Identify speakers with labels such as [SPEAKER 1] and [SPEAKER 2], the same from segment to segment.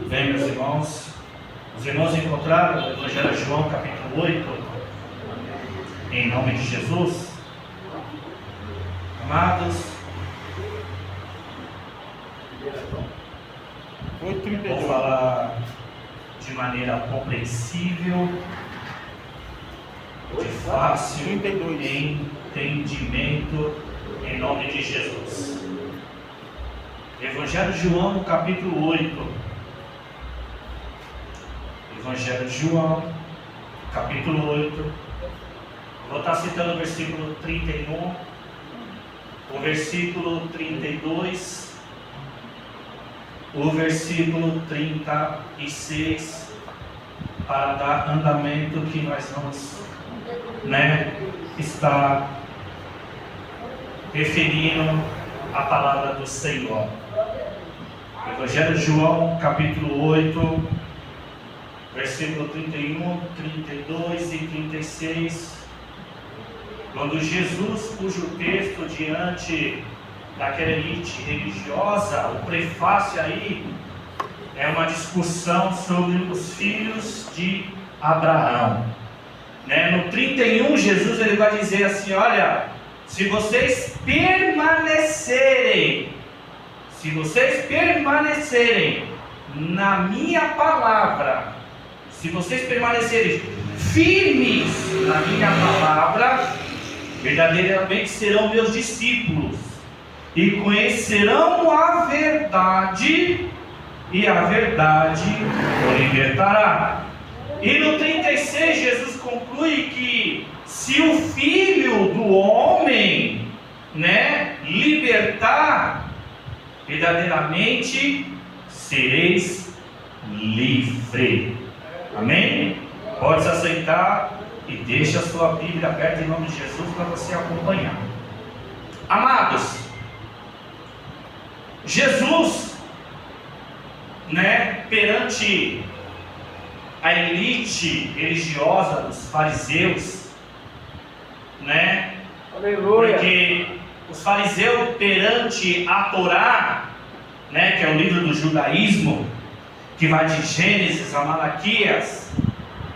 [SPEAKER 1] Bem, meus irmãos, os irmãos encontraram o Evangelho de João, capítulo 8, em nome de Jesus. Amados, vou falar de maneira compreensível, de fácil entendimento, em nome de Jesus. Evangelho de João, capítulo 8. Evangelho de João, capítulo 8. Vou estar citando o versículo 31, o versículo 32, o versículo 36, para dar andamento que nós vamos estar referindo a palavra do Senhor. Evangelho de João, capítulo 8, versículo 31, 32 e 36. Quando Jesus, cujo texto diante daquela elite religiosa, o prefácio aí é uma discussão sobre os filhos de Abraão. No 31, Jesus ele vai dizer assim: olha, se vocês permanecerem na minha palavra, se vocês permanecerem firmes na minha palavra, verdadeiramente serão meus discípulos e conhecerão a verdade, e a verdade o libertará. E no 36 Jesus conclui que se o Filho do Homem libertar, verdadeiramente sereis livres. Amém? Pode se aceitar e deixa a sua Bíblia aberta em nome de Jesus para você acompanhar. Amados, Jesus, perante a elite religiosa dos fariseus,
[SPEAKER 2] Aleluia.
[SPEAKER 1] Porque os fariseus perante a Torá, que é o livro do judaísmo, que vai de Gênesis a Malaquias,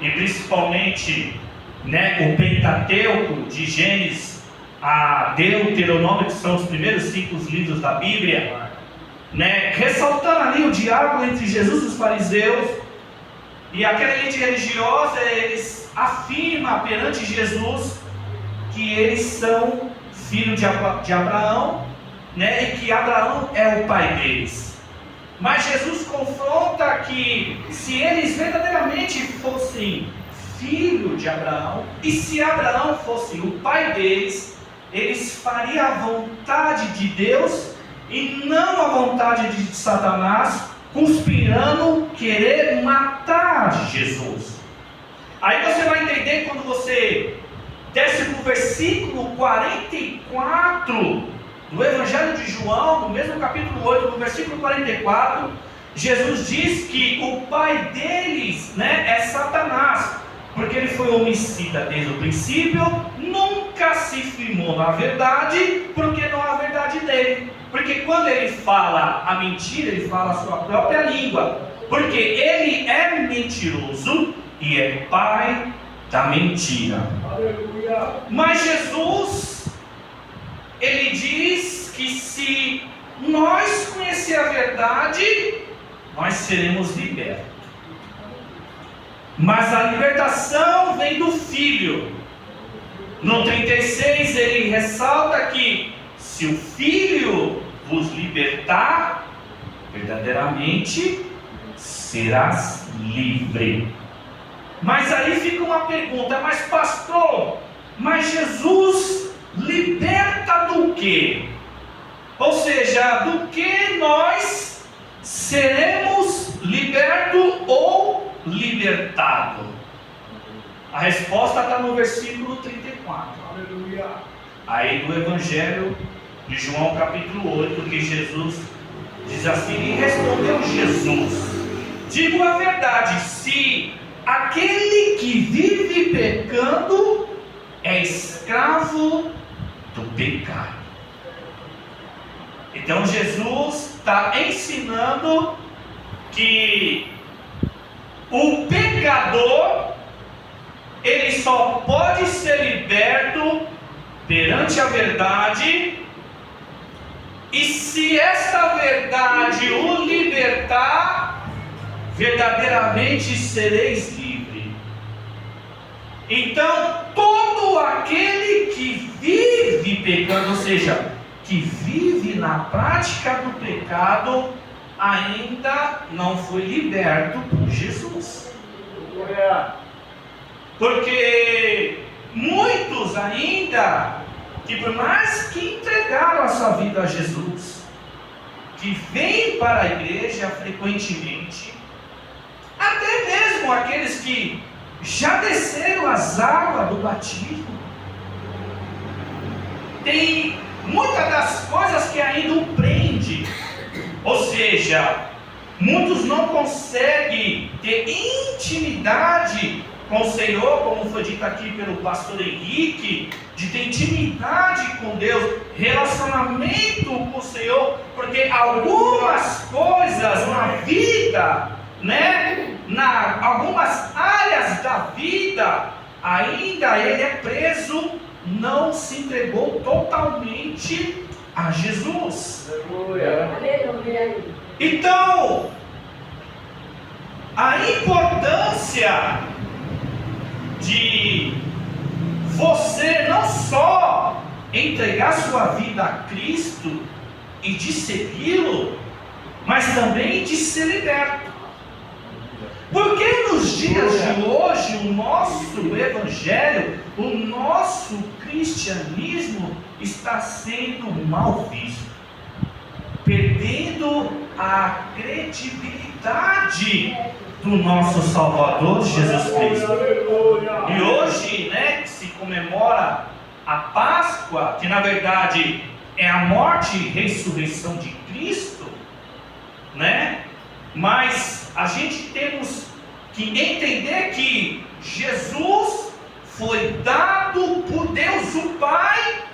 [SPEAKER 1] e principalmente o Pentateuco, de Gênesis a Deuteronômio, que são os primeiros 5 livros da Bíblia, ressaltando ali o diálogo entre Jesus e os fariseus. E aquela elite religiosa, eles afirmam perante Jesus que eles são filhos de Abraão, e que Abraão é o pai deles. Mas Jesus confronta que se eles verdadeiramente fossem filhos de Abraão, e se Abraão fosse o pai deles, eles fariam a vontade de Deus e não a vontade de Satanás, conspirando querer matar Jesus. Aí você vai entender quando você desce para o versículo 44 do Evangelho de João, no mesmo capítulo 8, no versículo 44, Jesus diz que o pai deles é Satanás, porque ele foi homicida desde o princípio, nunca se firmou na verdade, porque não há verdade nele. Porque quando ele fala a mentira, ele fala a sua própria língua, porque ele é mentiroso e é pai da mentira.
[SPEAKER 2] Aleluia.
[SPEAKER 1] Mas Jesus, ele diz que se nós conhecer a verdade, nós seremos libertos. Mas a libertação vem do Filho. No 36 ele ressalta que se o Filho vos libertar, verdadeiramente serás livre. Mas aí fica uma pergunta: mas pastor, mas Jesus liberta do quê? Ou seja, do que nós seremos libertos ou libertados? A resposta está no versículo 34.
[SPEAKER 2] Aleluia.
[SPEAKER 1] Aí do Evangelho de João, capítulo 8, que Jesus diz assim: e respondeu Jesus: digo a verdade, se aquele que vive pecando é escravo do pecado. Então Jesus está ensinando que o pecador, ele só pode ser liberto perante a verdade, e se esta verdade o libertar, verdadeiramente sereis livres. Então, todo aquele que vive pecando, ou seja, que vive na prática do pecado, ainda não foi liberto por Jesus. Porque muitos ainda, que por mais que entregaram a sua vida a Jesus, que vêm para a igreja frequentemente, até mesmo aqueles que já desceram as águas do batismo, tem muitas das coisas que ainda o prende. Ou seja, muitos não conseguem ter intimidade com o Senhor, como foi dito aqui pelo pastor Henrique, de ter intimidade com Deus, relacionamento com o Senhor, porque algumas coisas na vida, algumas áreas da vida, ainda ele é preso, não se entregou totalmente a Jesus.
[SPEAKER 2] Aleluia.
[SPEAKER 1] Então, a importância de você não só entregar sua vida a Cristo e de segui-lo, mas também de ser liberto. Porque nos dias de hoje o nosso evangelho, o nosso cristianismo está sendo mal visto, perdendo a credibilidade do nosso Salvador Jesus Cristo. E hoje, que se comemora a Páscoa, que na verdade é a morte e ressurreição de Cristo, mas a gente temos que entender que Jesus foi dado por Deus o Pai,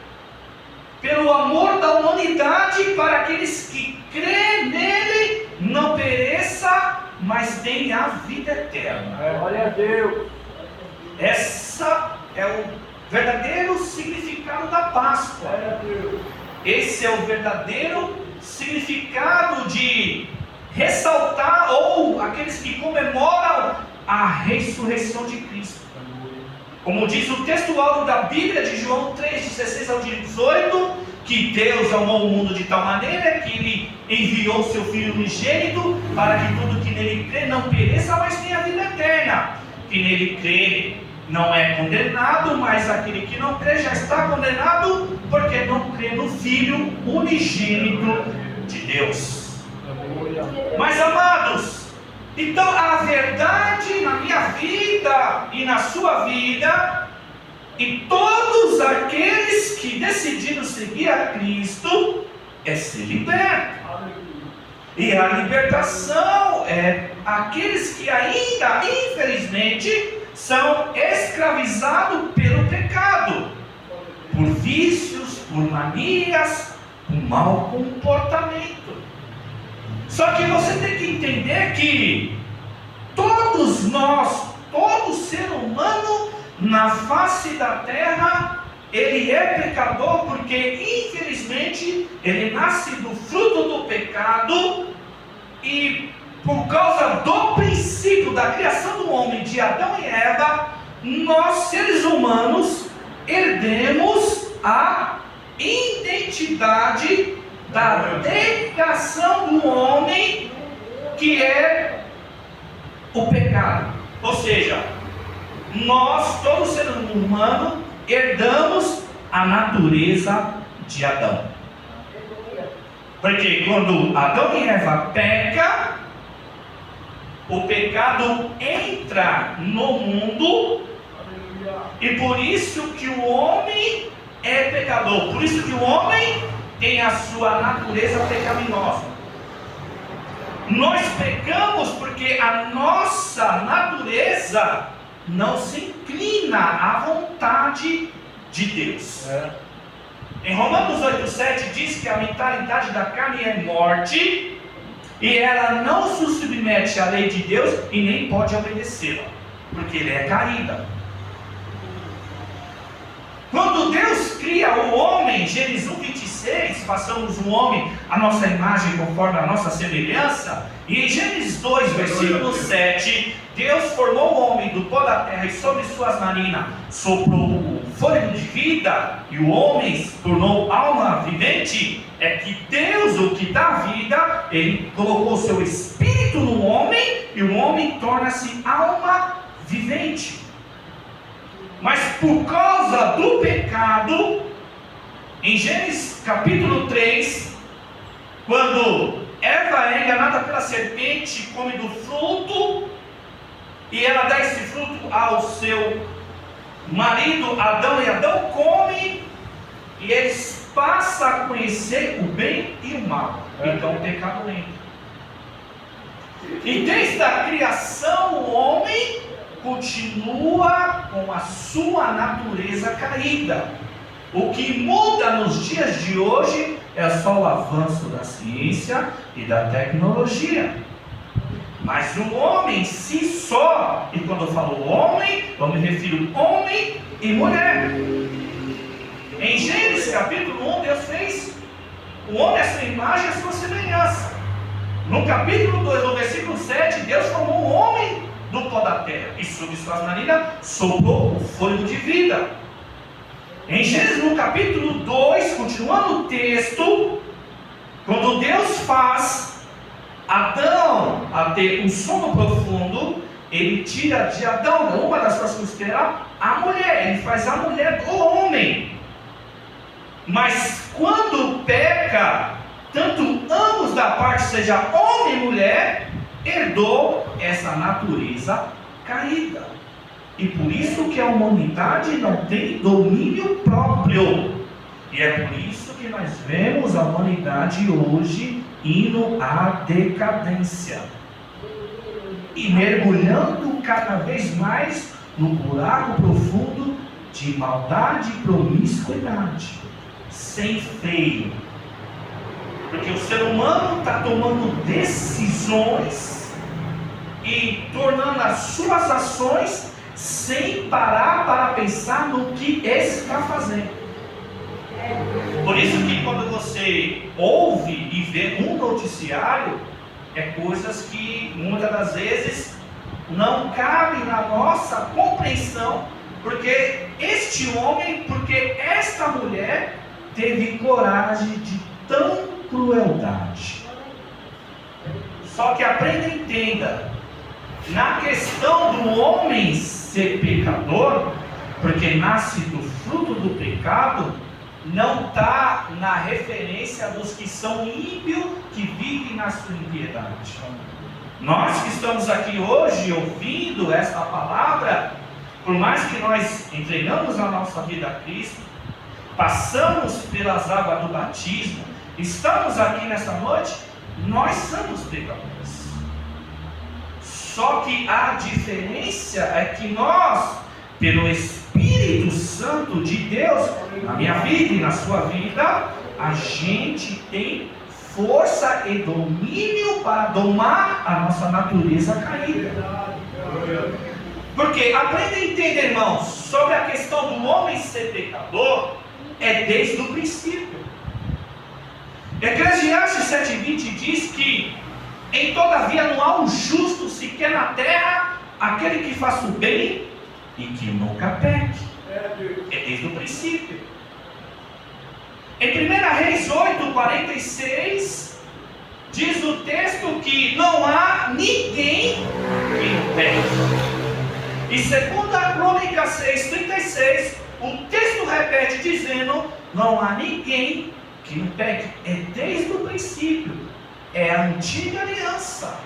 [SPEAKER 1] pelo amor da humanidade, para aqueles que crêem nele, não pereça, mas tenha a vida eterna.
[SPEAKER 2] Glória a Deus.
[SPEAKER 1] Essa é o verdadeiro significado da Páscoa.
[SPEAKER 2] Glória a Deus.
[SPEAKER 1] Esse é o verdadeiro significado de ressaltar, ou aqueles que comemoram a ressurreição de Cristo. Como diz o texto áureo da Bíblia de João 3:16 ao 18, que Deus amou o mundo de tal maneira que Ele enviou seu Filho unigênito, para que todo que nele crê não pereça, mas tenha vida eterna. Que nele crê não é condenado, mas aquele que não crê já está condenado, porque não crê no Filho unigênito de Deus. Mas amados, então a verdade na minha vida e na sua vida, e todos aqueles que decidiram seguir a Cristo, é ser liberto. E a libertação é aqueles que ainda, infelizmente, são escravizados pelo pecado, por vícios, por manias, por mau comportamento. Só que você tem que entender que todos nós, todo ser humano na face da terra, ele é pecador, porque infelizmente ele nasce do fruto do pecado, e por causa do princípio da criação do homem, de Adão e Eva, nós seres humanos herdemos a identidade da dedicação do homem, que é o pecado. Ou seja, nós, todo ser humano, herdamos a natureza de Adão. Porque quando Adão e Eva pecam, o pecado entra no mundo, e por isso que o homem é pecador. Por isso que o homem tem a sua natureza pecaminosa. Nós pecamos porque a nossa natureza não se inclina à vontade de Deus. Em Romanos 8:7 diz que a mentalidade da carne é morte, e ela não se submete à lei de Deus e nem pode obedecê-la, porque ele é caída. Quando Deus cria o homem, Gênesis 1:26, façamos um homem à nossa imagem conforme a nossa semelhança, e em Gênesis 2, versículo 7, Deus formou o homem do pó da terra e sobre suas narinas soprou o fôlego de vida, e o homem se tornou alma vivente. É que Deus, o que dá vida, ele colocou o seu espírito no homem, e o homem torna-se alma vivente. Mas por causa do pecado, em Gênesis capítulo 3, quando Eva é enganada pela serpente, come do fruto, e ela dá esse fruto ao seu marido Adão, e Adão come, e eles passam a conhecer o bem e o mal. Então o pecado entra. E desde a criação o homem continua com a sua natureza caída. O que muda nos dias de hoje é só o avanço da ciência e da tecnologia. Mas o homem em si só, e quando eu falo homem, eu me refiro homem e mulher. Em Gênesis capítulo 1, Deus fez o homem à sua imagem e à sua semelhança. No capítulo 2, no versículo 7, Deus formou o homem do pó da terra, e sobre suas narinas soprou o fôlego de vida. Em Gênesis no capítulo 2, continuando o texto, quando Deus faz Adão a ter um sono profundo, ele tira de Adão, uma das suas costelas, a mulher, ele faz a mulher do homem. Mas quando peca, tanto ambos da parte, seja homem e mulher, herdou essa natureza caída. E por isso que a humanidade não tem domínio próprio. E é por isso que nós vemos a humanidade hoje indo à decadência e mergulhando cada vez mais no buraco profundo de maldade e promiscuidade, sem freio. Porque o ser humano está tomando decisões e tornando as suas ações sem parar para pensar no que está fazendo. Por isso que quando você ouve e vê um noticiário, é coisas que muitas das vezes não cabem na nossa compreensão, porque este homem, porque esta mulher teve coragem de tão crueldade. Só que aprenda e entenda, na questão do homem ser pecador, porque nasce do fruto do pecado, não está na referência dos que são ímpios, que vivem na sua impiedade. Nós que estamos aqui hoje ouvindo esta palavra, por mais que nós entregamos a nossa vida a Cristo, passamos pelas águas do batismo, estamos aqui nessa noite, nós somos pecadores. Só que a diferença é que nós, pelo Espírito Santo de Deus, na minha vida e na sua vida, a gente tem força e domínio para domar a nossa natureza caída. Porque aprenda a entender, irmãos, sobre a questão do homem ser pecador, é desde o princípio. Eclesiastes 7:20 diz que em todavia não há um justo sequer na terra, aquele que faça o bem e que nunca peque. É desde o princípio. Em 1 Reis 8:46 diz o texto que não há ninguém que não peque. E 2 Crônicas 6:36 o texto repete dizendo: não há ninguém que não peque. É desde o princípio. É a antiga aliança.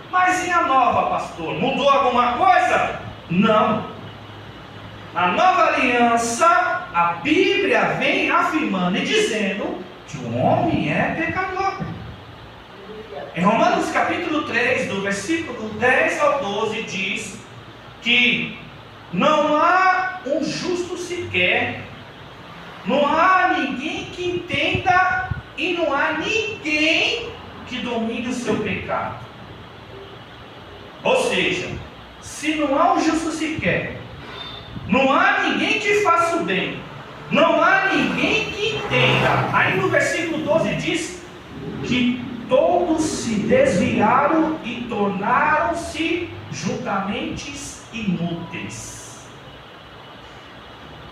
[SPEAKER 1] Mas e a nova, pastor? Mudou alguma coisa? Não. A nova aliança, a Bíblia vem afirmando e dizendo que o homem é pecador. Em Romanos capítulo 3, do versículo 10 ao 12, diz que não há um justo sequer, não há ninguém que entenda, e não há ninguém que domine o seu pecado. Ou seja, se não há um justo sequer, não há ninguém que faça o bem, não há ninguém que entenda. Aí no versículo 12 diz que todos se desviaram e tornaram-se juntamente inúteis.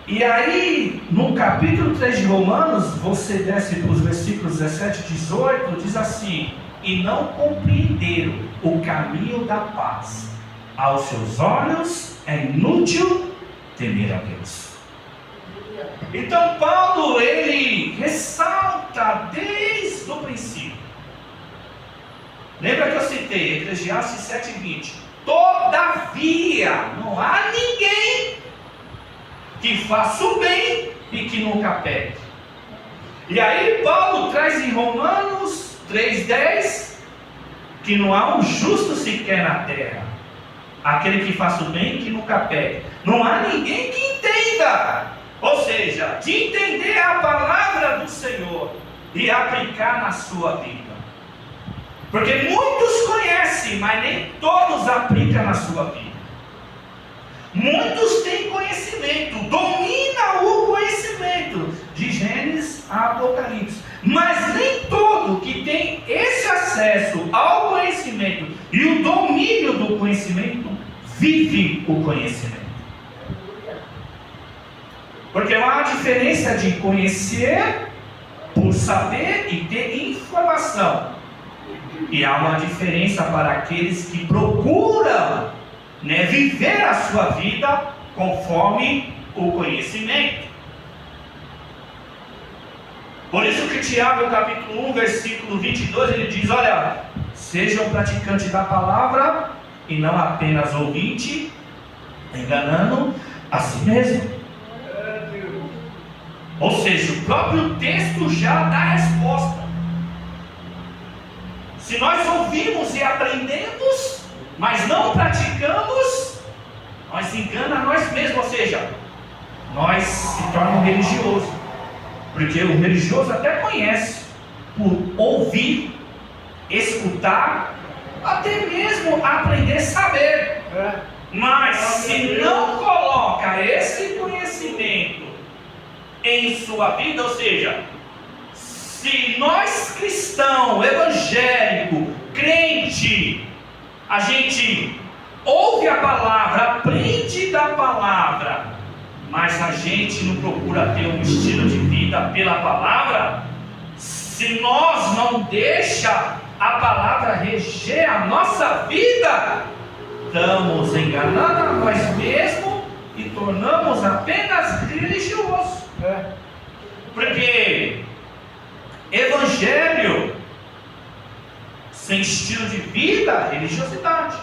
[SPEAKER 1] E aí, no capítulo 3 de Romanos, você desce para os versículos 17 e 18, diz assim: e não compreenderam o caminho da paz. Aos seus olhos é inútil temer a Deus. Então Paulo, ele ressalta desde o princípio. Lembra que eu citei Eclesiastes 7:20? Todavia, não há ninguém que faça o bem e que nunca peque. E aí Paulo traz em Romanos 3:10 que não há um justo sequer na terra, aquele que faça o bem e que nunca peque. Não há ninguém que entenda, ou seja, de entender a palavra do Senhor e aplicar na sua vida. Porque muitos conhecem, mas nem todos aplicam na sua vida. Muitos têm conhecimento, domina o conhecimento, de Gênesis a Apocalipse. Mas nem todo que tem esse acesso ao conhecimento e o domínio do conhecimento, vive o conhecimento. Porque há uma diferença de conhecer por saber e ter informação. E há uma diferença para aqueles que procuram, viver a sua vida conforme o conhecimento. Por isso que Tiago capítulo 1, versículo 22, ele diz: olha, sejam praticantes da palavra e não apenas ouvinte, enganando a si mesmo. Ou seja, o próprio texto já dá a resposta. Se nós ouvimos e aprendemos, mas não praticamos, nós enganamos a nós mesmos, ou seja, nós se tornamos religiosos. Porque o religioso até conhece por ouvir, escutar, até mesmo aprender a saber. Mas se não coloca esse conhecimento em sua vida, ou seja, se nós cristãos, evangélico, crente, a gente ouve a palavra, aprende da palavra, mas a gente não procura ter um estilo de vida pela palavra, se nós não deixa a palavra reger a nossa vida, estamos enganando a nós mesmos e tornamos apenas religiosos. Porque evangelho sem estilo de vida, religiosidade.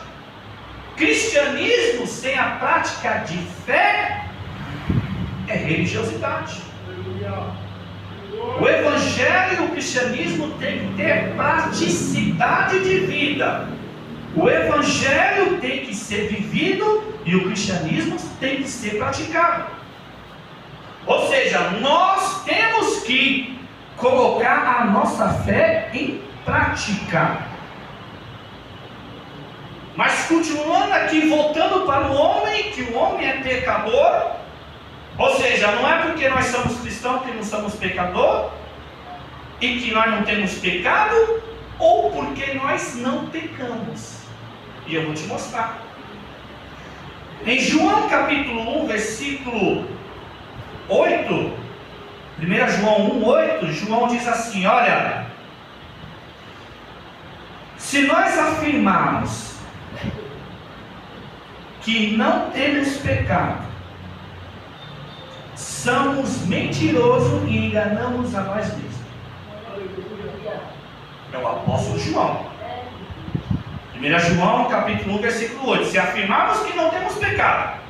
[SPEAKER 1] Cristianismo sem a prática de fé é religiosidade. O evangelho e o cristianismo tem que ter praticidade de vida. O evangelho tem que ser vivido e o cristianismo tem que ser praticado. Ou seja, nós temos que colocar a nossa fé em prática. Mas continuando aqui, voltando para o homem, que o homem é pecador. Ou seja, não é porque nós somos cristãos que não somos pecador e que nós não temos pecado, ou porque nós não pecamos. E eu vou te mostrar. Em João capítulo 1, versículo 8, 1 João 1,8, João diz assim: olha, se nós afirmarmos que não temos pecado, somos mentirosos e enganamos a nós mesmos. É o apóstolo João. 1 João capítulo 1, versículo 8. Se afirmarmos que não temos pecado,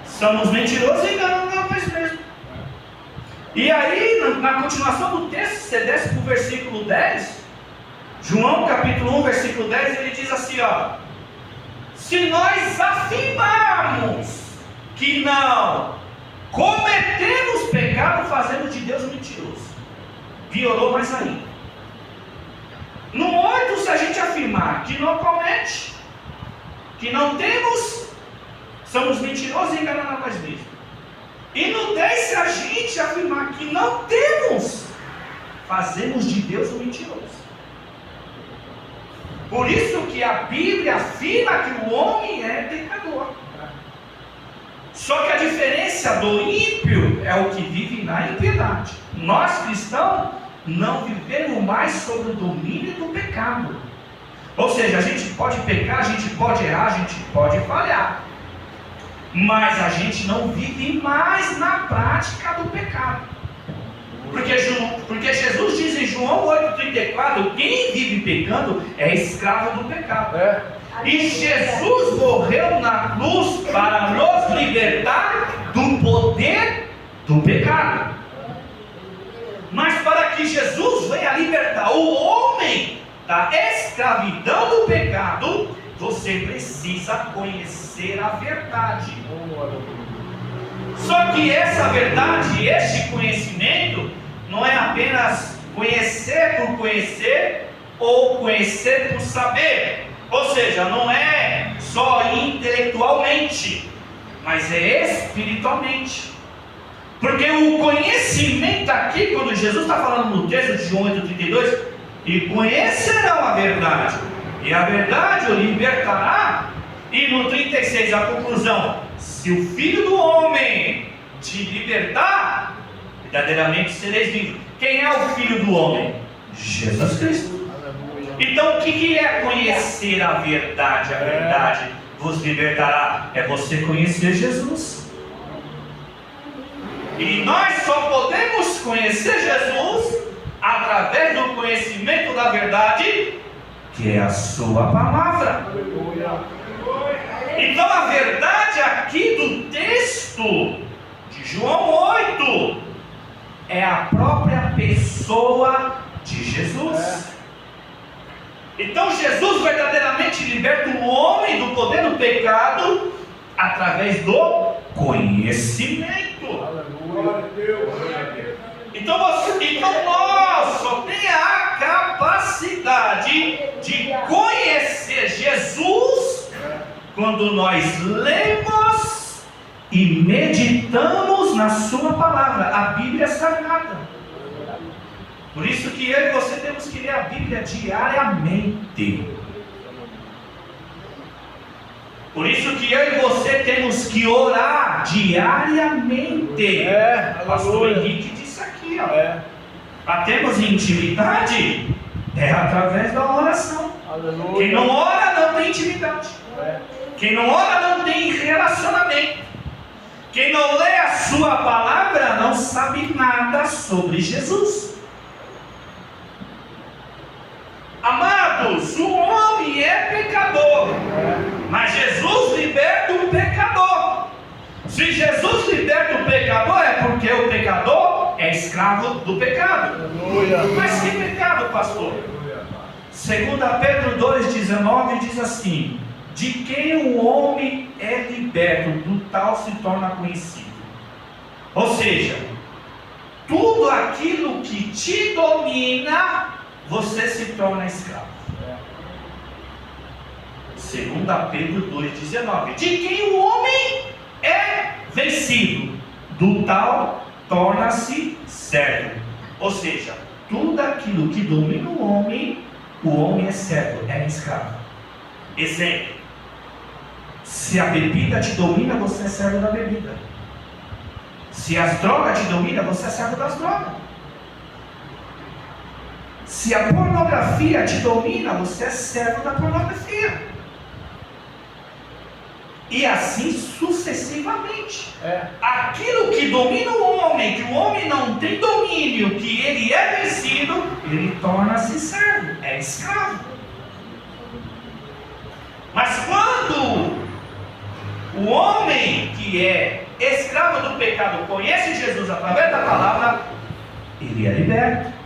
[SPEAKER 1] somos mentirosos e enganamos a nós mesmos. E aí, na continuação do texto, você desce para o versículo 10, João capítulo 1, versículo 10, ele diz assim, ó: se nós afirmarmos que não cometemos pecado, fazemos de Deus mentiroso. Piorou mais ainda. No 8, se a gente afirmar que não comete, que não temos, somos mentirosos e enganando a nós mesmos. E no 10, se a gente afirmar que não temos, fazemos de Deus um mentiroso. Por isso que a Bíblia afirma que o homem é pecador. Só que a diferença do ímpio é o que vive na impiedade. Nós cristãos não vivemos mais sob o domínio do pecado. Ou seja, a gente pode pecar, a gente pode errar, a gente pode falhar, mas a gente não vive mais na prática do pecado. Porque Jesus diz em João 8,34: quem vive pecando é escravo do pecado. E Jesus morreu na cruz para nos libertar do poder do pecado. Mas para que Jesus venha libertar o homem da escravidão do pecado, você precisa conhecer a verdade. Só que essa verdade, este conhecimento, não é apenas conhecer por conhecer ou conhecer por saber. Ou seja, não é só intelectualmente, mas é espiritualmente. Porque o conhecimento aqui, quando Jesus está falando no texto de João 8,32, e conhecerão a verdade, e a verdade o libertará. E no 36, a conclusão: se o Filho do Homem te libertar, verdadeiramente sereis livres. Quem é o Filho do Homem? Jesus Cristo. Então o que é conhecer a verdade? A verdade vos libertará. É você conhecer Jesus. E nós só podemos conhecer Jesus através do conhecimento da verdade, que é a sua palavra. Então a verdade aqui do texto de João 8 é a própria pessoa de Jesus. Então Jesus verdadeiramente liberta o homem do poder do pecado através do conhecimento. Então nós só temos a capacidade de conhecer Jesus quando nós lemos e meditamos na sua palavra, a Bíblia Sagrada. Por isso que eu e você temos que ler a Bíblia diariamente. Por isso que eu e você temos que orar diariamente. Pastor Henrique disse aqui, para termos intimidade, é através da oração. Quem não ora não tem intimidade. Quem não ora não tem relacionamento. Quem não lê a sua palavra não sabe nada sobre Jesus. Amados, o homem é pecador, mas Jesus liberta o pecador. Se Jesus liberta o pecador, é porque o pecador é escravo do pecado. Mas que pecado, pastor? 2 Pedro 2,19 diz assim: de quem o homem é liberto, do tal se torna conhecido. Ou seja, tudo aquilo que te domina, você se torna escravo. 2 Pedro 2,19: de quem o homem é vencido, do tal torna-se servo. Ou seja, tudo aquilo que domina o homem é servo, é escravo. Exemplo: se a bebida te domina, você é servo da bebida. Se as drogas te dominam, você é servo das drogas. Se a pornografia te domina, você é servo da pornografia. E assim sucessivamente. Aquilo que domina o homem, que o homem não tem domínio, que ele é vencido, ele torna-se servo, é escravo. Mas quando o homem que é escravo do pecado conhece Jesus através da palavra, ele é liberto.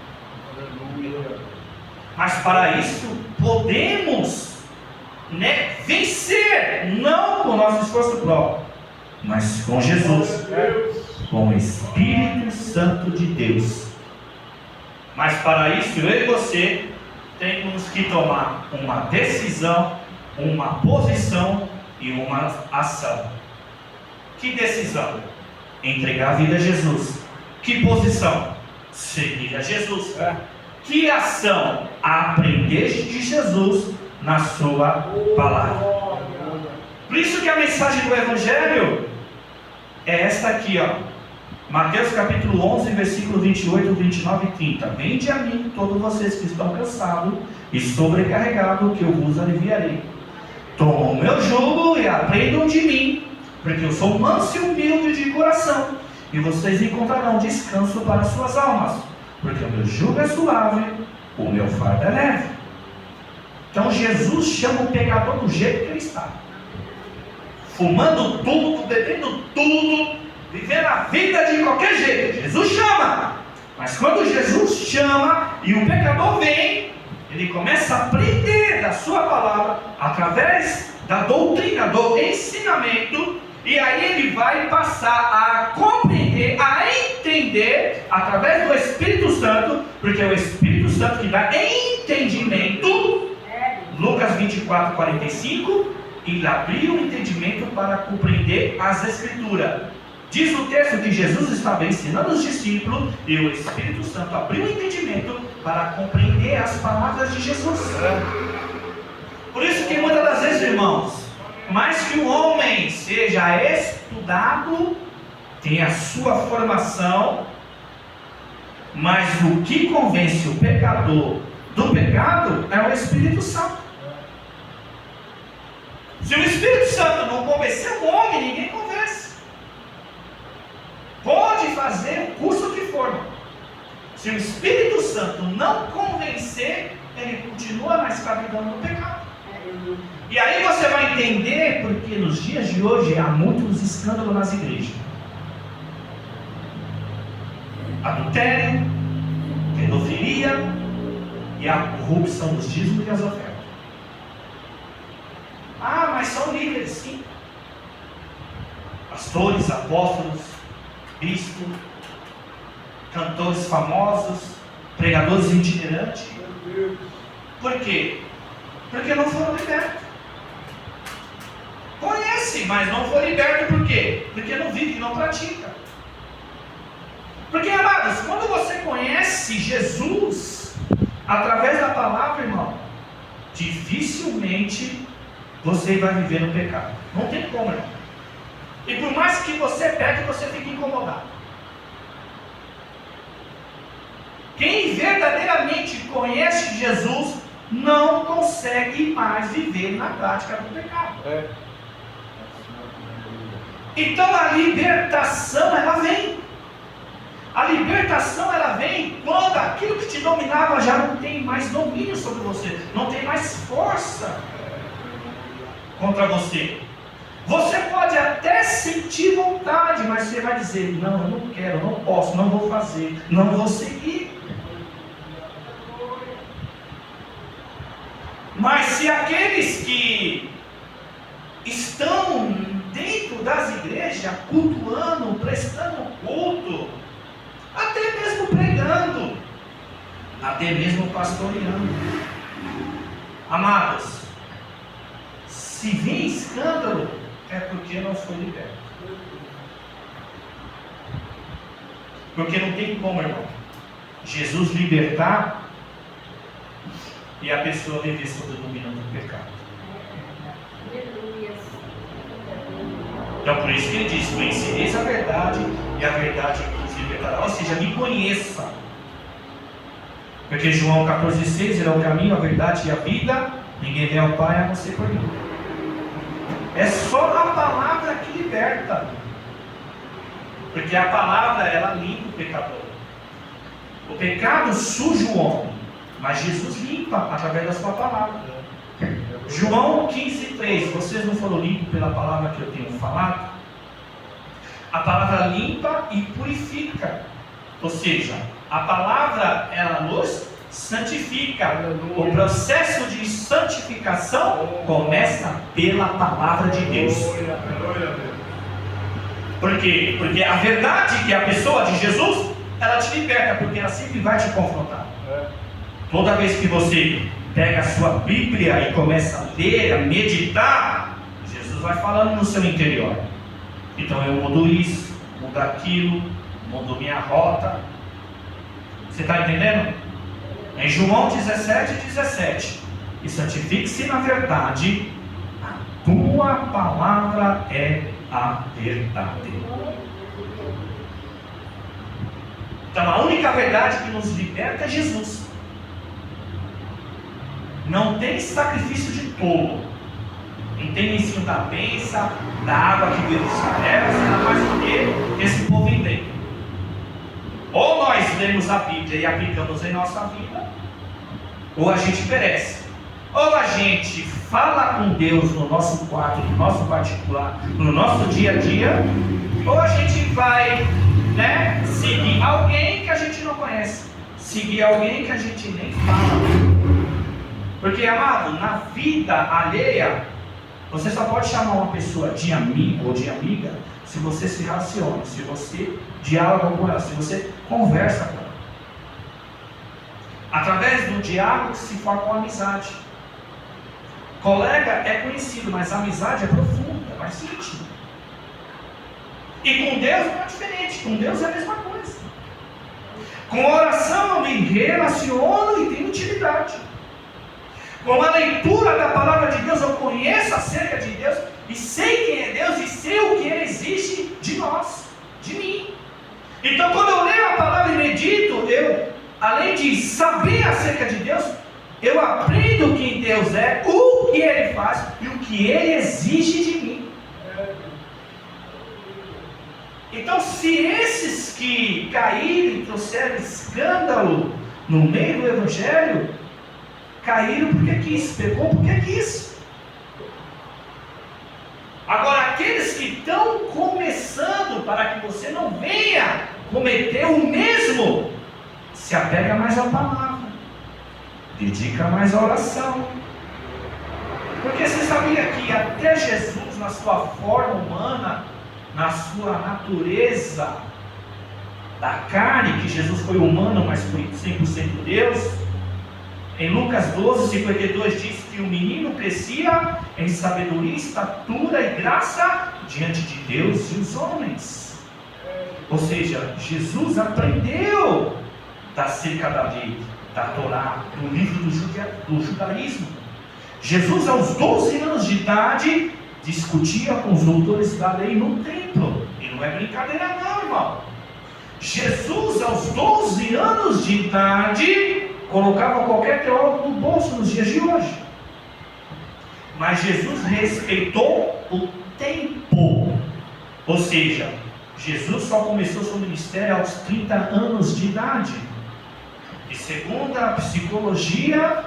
[SPEAKER 1] Mas para isso podemos vencer, não com o nosso esforço próprio, mas com Jesus, com o Espírito Santo de Deus. Mas para isso eu e você temos que tomar uma decisão, uma posição e uma ação. Que decisão? Entregar a vida a Jesus. Que posição? Seguir a Jesus. Que ação? Aprender de Jesus na sua palavra. Por isso que a mensagem do Evangelho é esta aqui, ó. Mateus capítulo 11, versículo 28, 29 e 30. Vinde a mim, todos vocês que estão cansados e sobrecarregados, que eu vos aliviarei. Tomam o meu jugo e aprendam de mim, porque eu sou manso e humilde de coração, e vocês encontrarão descanso para suas almas, porque o meu jugo é suave, o meu fardo é leve. Então Jesus chama o pecador do jeito que ele está, fumando tudo, bebendo tudo, vivendo a vida de qualquer jeito. Jesus chama, mas quando Jesus chama e o pecador vem, ele começa a aprender da sua palavra, através da doutrina, do ensinamento, e aí ele vai passar a compreender, a entender, através do Espírito Santo, porque é o Espírito Santo que dá entendimento. Lucas 24, 45, e abriu o entendimento para compreender as Escrituras. Diz o texto que Jesus estava ensinando os discípulos e o Espírito Santo abriu o entendimento para compreender as palavras de Jesus. Por isso que muitas das vezes, irmãos, mais que um homem seja estudado, tem a sua formação, mas o que convence o pecador do pecado é o Espírito Santo. Se o Espírito Santo não convencer o homem, ninguém convence. Pode fazer o curso que for. Se o Espírito Santo não convencer, ele continua na escravidão do pecado. E aí você vai entender porque nos dias de hoje há muitos escândalos nas igrejas. Adultério, pedofilia e a corrupção dos dízimos e as ofertas. Ah, mas são líderes, sim. Pastores, apóstolos, bispos, cantores famosos, pregadores itinerantes. Por quê? Porque não foram libertos. Conhece, mas não foi liberto por quê? Porque não vive e não pratica. Porque, amados, quando você conhece Jesus através da palavra, irmão, dificilmente você vai viver no pecado. Não tem como, irmão. E por mais que você peque, você fica incomodado. Quem verdadeiramente conhece Jesus não consegue mais viver na prática do pecado. Então a libertação ela vem. A libertação ela vem quando aquilo que te dominava já não tem mais domínio sobre você, não tem mais força contra você. Você pode até sentir vontade, mas você vai dizer: não, eu não quero, eu não posso, não vou fazer, não vou seguir. Mas se aqueles que estão dentro das igrejas, cultuando, prestando culto, até mesmo pregando, até mesmo pastoreando, amados, se vem escândalo, é porque não foi liberto. Porque não tem como, irmão, Jesus libertar e a pessoa viver sob o domínio do pecado. Então por isso que ele diz: conhecereis a verdade e a verdade vos libertará. Ou seja, me conheça. Porque João 14,6, ele é o caminho, a verdade e a vida, ninguém vem ao Pai a não ser por mim. É só a palavra que liberta. Porque a palavra, ela limpa o pecador. O pecado suja o homem, mas Jesus limpa através da sua palavra. João 15,3, vocês não foram limpos pela palavra que eu tenho falado? A palavra limpa e purifica. Ou seja, a palavra, ela nos santifica. O processo de santificação começa pela palavra de Deus. Por quê? Porque a verdade que é a pessoa de Jesus, ela te liberta, porque ela sempre vai te confrontar. Toda vez que você pega a sua Bíblia e começa a ler, a meditar, Jesus vai falando no seu interior. Então eu mudo isso, mudo aquilo, mudo minha rota. Você está entendendo? Em João 17:17, e santifique-se na verdade, a tua palavra é a verdade. Então a única verdade que nos liberta é Jesus. Não tem sacrifício de tolo, não tem ensino da bênção, da água que veio dos céus, nada mais do que esse povo entende. Ou nós lemos a Bíblia e aplicamos em nossa vida, ou a gente perece. Ou a gente fala com Deus no nosso quarto, no nosso particular, no nosso dia a dia, ou a gente vai, seguir alguém que a gente não conhece, seguir alguém que a gente nem fala. Porque, amado, na vida alheia, você só pode chamar uma pessoa de amigo ou de amiga se você se relaciona, se você dialoga com ela, se você conversa com ela. Através do diálogo se forma uma amizade. Colega é conhecido, mas a amizade é profunda, é mais íntima. E com Deus não é diferente, com Deus é a mesma coisa. Com a oração eu me relaciono e tenho utilidade. Com a leitura da palavra de Deus eu conheço acerca de Deus e sei quem é Deus e sei o que Ele exige de nós, de mim. Então quando eu leio a palavra e medito, eu, além de saber acerca de Deus, eu aprendo quem Deus é, o que Ele faz e o que Ele exige de mim. Então, se esses que caíram e trouxeram escândalo no meio do Evangelho, caíram porque quis, pecou porque quis. Agora, aqueles que estão começando, para que você não venha cometer o mesmo, se apega mais à palavra, dedica mais à oração. Porque você sabia que até Jesus, na sua forma humana, na sua natureza da carne, que Jesus foi humano, mas foi 100% Deus, em Lucas 12:52 diz que o menino crescia em sabedoria, estatura e graça diante de Deus e os homens. Ou seja, Jesus aprendeu acerca da lei, da Torá, do livro do judaísmo. Jesus, aos 12 anos de idade, discutia com os doutores da lei no templo. E não é brincadeira não, irmão. Jesus, aos 12 anos de idade, colocava qualquer teólogo no bolso nos dias de hoje. Mas Jesus respeitou o tempo. Ou seja, Jesus só começou seu ministério aos 30 anos de idade. E segundo a psicologia,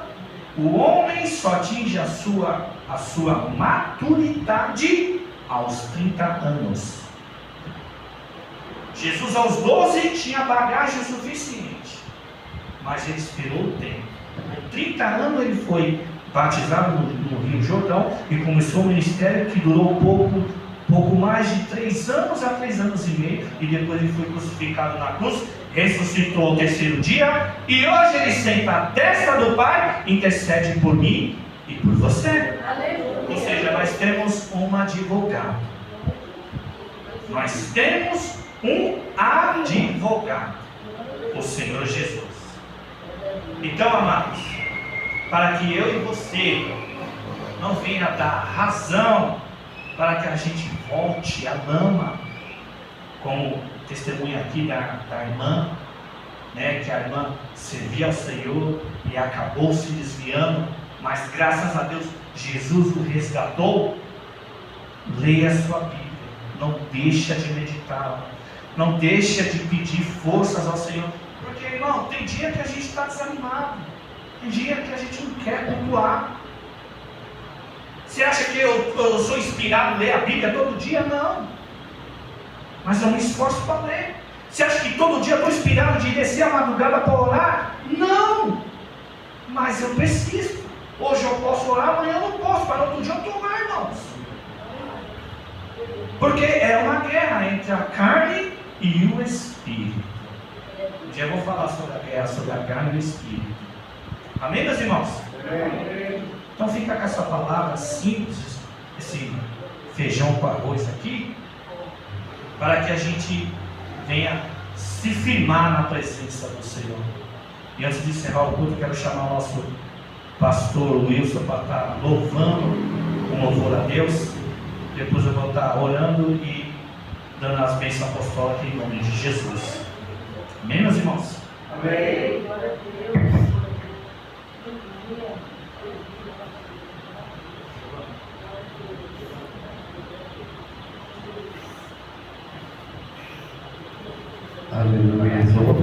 [SPEAKER 1] o homem só atinge a sua maturidade aos 30 anos. Jesus aos 12 tinha bagagem suficiente, mas ele esperou o tempo. Com 30 anos ele foi batizado no Rio Jordão e começou um ministério que durou pouco mais de 3 anos a 3 anos e meio, e depois ele foi crucificado na cruz, ressuscitou ao terceiro dia, e hoje ele senta à destra do Pai, intercede por mim e por você. Aleluia. Ou seja, nós temos um advogado. Nós temos um advogado, o Senhor Jesus. Então, amados, para que eu e você não venha dar razão para que a gente volte à lama, como testemunha aqui da irmã, que a irmã servia ao Senhor e acabou se desviando, mas graças a Deus Jesus o resgatou. Leia a sua Bíblia, não deixa de meditar, não deixa de pedir forças ao Senhor, porque, irmão, tem dia que a gente está desanimado, tem dia que a gente não quer cultuar. Você acha que eu sou inspirado a ler a Bíblia todo dia? Não. Mas eu me esforço para ler. Você acha que todo dia eu estou inspirado de descer a madrugada para orar? Não. Mas eu preciso. Hoje eu posso orar, amanhã eu não posso. Para outro dia eu estou lá, irmãos. Porque é uma guerra entre a carne e o Espírito. Um dia eu vou falar sobre a guerra, sobre a carne e o Espírito. Amém, meus irmãos?
[SPEAKER 2] Amém.
[SPEAKER 1] Então fica com essa palavra simples, esse feijão com arroz aqui, para que a gente venha se firmar na presença do Senhor. E antes de encerrar o culto, quero chamar o nosso pastor Wilson para estar louvando um louvor a Deus. Depois eu vou estar orando e dando as bênçãos apostólicas em nome de Jesus. Amém, meus irmãos?
[SPEAKER 2] Amém.
[SPEAKER 3] Aleluia.